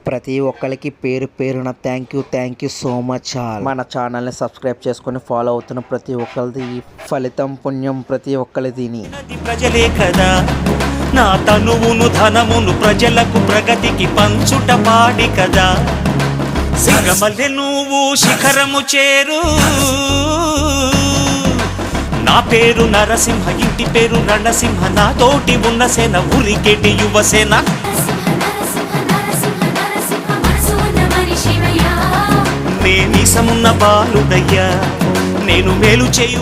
ప్రతి ఒక్కరికి పేరు పేరున థ్యాంక్ యూ సో మచ్. మన ఛానల్ని సబ్స్క్రైబ్ చేసుకొని ఫాలో అవుతున్న ప్రతి ఒక్కరిది ఫలితం పుణ్యం ప్రతి ఒక్కరిదిని. ప్రజలే కదా నా తనువును ధనమును ప్రజలకు ప్రగతికి పంచుట పాడి కదా. సిగమల్లె నువ్వు శిఖరము చేరు, నా పేరు నరసింహ, ఇంటి పేరు రణసింహ, నా తోటి ఉన్న సేన ఉరికెటి యువసేన. నే మీసమున్న బాలుడయ్యా, నేను మేలు చేయు